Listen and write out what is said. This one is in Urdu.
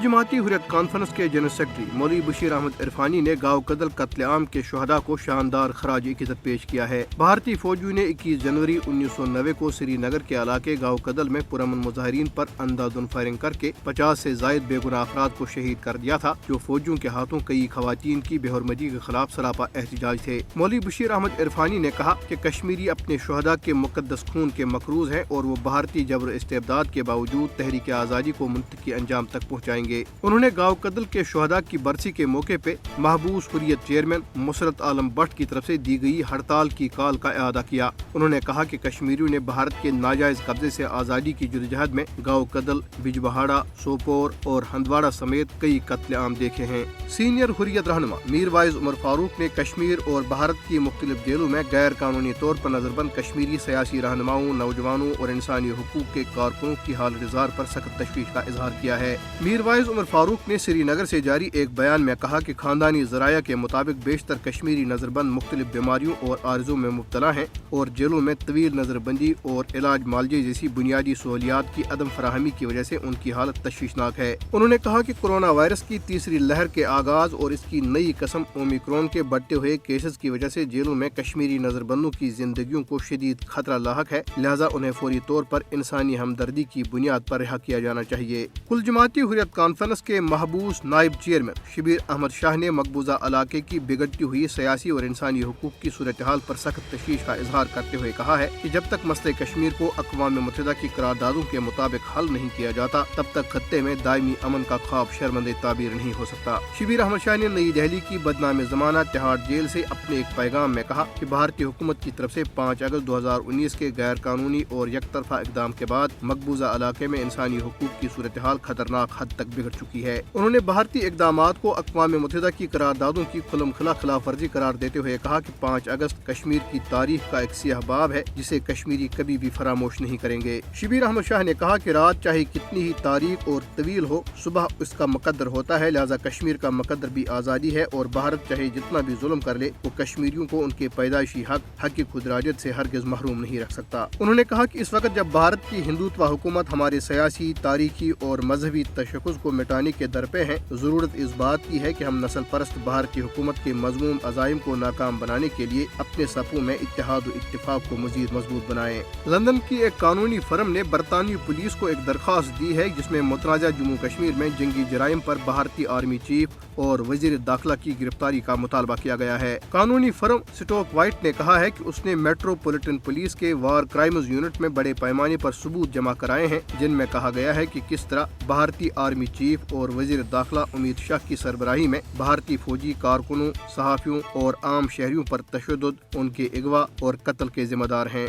جماعتی حریت کانفرنس کے جنرل سیکرٹری مولوی بشیر احمد عرفانی نے گاؤں کدل قتل عام کے شہداء کو شاندار خراج عقیدت پیش کیا ہے۔ بھارتی فوجیوں نے 21 جنوری 1990 کو سری نگر کے علاقے گاؤں کدل میں پرامن مظاہرین پر اندھادھند فائرنگ کر کے 50 سے زائد بے گناہ افراد کو شہید کر دیا تھا، جو فوجیوں کے ہاتھوں کئی خواتین کی بے حرمتی کے خلاف سراپا احتجاج تھے۔ مولوی بشیر احمد عرفانی نے کہا کہ کشمیری اپنے شہداء کے مقدس خون کے مقروض ہیں اور وہ بھارتی جبر و استبداد کے باوجود تحریک آزادی کو منطقی انجام تک پہنچائیں گے۔ انہوں نے گاؤں کدل کے شہداء کی برسی کے موقع پہ محبوس حریت چیئرمین مسرت عالم بٹ کی طرف سے دی گئی ہڑتال کی کال کا اعادہ کیا۔ انہوں نے کہا کہ کشمیریوں نے بھارت کے ناجائز قبضے سے آزادی کی جدوجہد میں گاؤں کدل، بجبہاڑا، سوپور اور ہندواڑہ سمیت کئی قتل عام دیکھے ہیں۔ سینئر حریت رہنما میر وائز عمر فاروق نے کشمیر اور بھارت کی مختلف جیلوں میں غیر قانونی طور پر نظر بند کشمیری سیاسی رہنماؤں، نوجوانوں اور انسانی حقوق کے کارکنوں کی حالت زار پر سخت تشویش کا اظہار کیا ہے۔ میر وائز عمر فاروق نے سری نگر سے جاری ایک بیان میں کہا کہ خاندانی ذرائع کے مطابق بیشتر کشمیری نظر بند مختلف بیماریوں اور عارضوں میں مبتلا ہیں اور جیلوں میں طویل نظر بندی اور علاج معالجے جیسی بنیادی سہولیات کی عدم فراہمی کی وجہ سے ان کی حالت تشویشناک ہے۔ انہوں نے کہا کہ کورونا وائرس کی تیسری لہر کے آغاز اور اس کی نئی قسم اومیکرون کے بڑھتے ہوئے کیسز کی وجہ سے جیلوں میں کشمیری نظر بندوں کی زندگیوں کو شدید خطرہ لاحق ہے، لہذا انہیں فوری طور پر انسانی ہمدردی کی بنیاد پر رہا کیا جانا چاہیے۔ کل جماعتی حریت کانفرنس کے محبوس نائب چیئرمین شبیر احمد شاہ نے مقبوضہ علاقے کی بگڑتی ہوئی سیاسی اور انسانی حقوق کی صورتحال پر سخت تشویش کا اظہار کرتے ہوئے کہا ہے کہ جب تک مسئلہ کشمیر کو اقوام متحدہ کی قراردادوں کے مطابق حل نہیں کیا جاتا، تب تک خطے میں دائمی امن کا خواب شرمندہ تعبیر نہیں ہو سکتا۔ شبیر احمد شاہ نے نئی دہلی کی بدنام زمانہ تہاڑ جیل سے اپنے ایک پیغام میں کہا کہ بھارتی حکومت کی طرف سے 5 اگست 2019 کے غیر قانونی اور یک طرفہ اقدام کے بعد مقبوضہ علاقے میں انسانی حقوق کی صورتحال خطرناک حد تک بگڑ چکی ہے۔ انہوں نے بھارتی اقدامات کو اقوام متحدہ کی قراردادوں کی کھلم کھلا خلاف ورزی قرار دیتے ہوئے کہا کہ 5 اگست کشمیر کی تاریخ کا ایک سیاہ باب ہے جسے کشمیری کبھی بھی فراموش نہیں کریں گے۔ شبیر احمد شاہ نے کہا کہ رات چاہے کتنی ہی تاریک اور طویل ہو، صبح اس کا مقدر ہوتا ہے، لہذا کشمیر کا مقدر بھی آزادی ہے اور بھارت چاہے جتنا بھی ظلم کر لے، وہ کشمیریوں کو ان کے پیدائشی حق کی خودراجت سے ہرگز محروم نہیں رکھ سکتا۔ انہوں نے کہا کہ اس وقت جب بھارت کی ہندوتوا حکومت ہمارے سیاسی، تاریخی اور مذہبی تشخص کو مٹانے کے درپے ہیں، ضرورت اس بات کی ہے کہ ہم نسل پرست بھارتی حکومت کے مذموم عزائم کو ناکام بنانے کے لیے اپنے صفوں میں اتحاد و اتفاق کو مزید مضبوط بنائیں۔ لندن کی ایک قانونی فرم نے برطانوی پولیس کو ایک درخواست دی ہے جس میں متنازع جموں کشمیر میں جنگی جرائم پر بھارتی آرمی چیف اور وزیر داخلہ کی گرفتاری کا مطالبہ کیا گیا ہے۔ قانونی فرم سٹوک وائٹ نے کہا ہے کہ اس نے میٹروپولیٹن پولیس کے وار کرائمز یونٹ میں بڑے پیمانے پر ثبوت جمع کرائے ہیں، جن میں کہا گیا ہے کہ کس طرح بھارتی آرمی چیف اور وزیر داخلہ امت شاہ کی سربراہی میں بھارتی فوجی کارکنوں، صحافیوں اور عام شہریوں پر تشدد، ان کے اغوا اور قتل کے ذمہ دار ہیں۔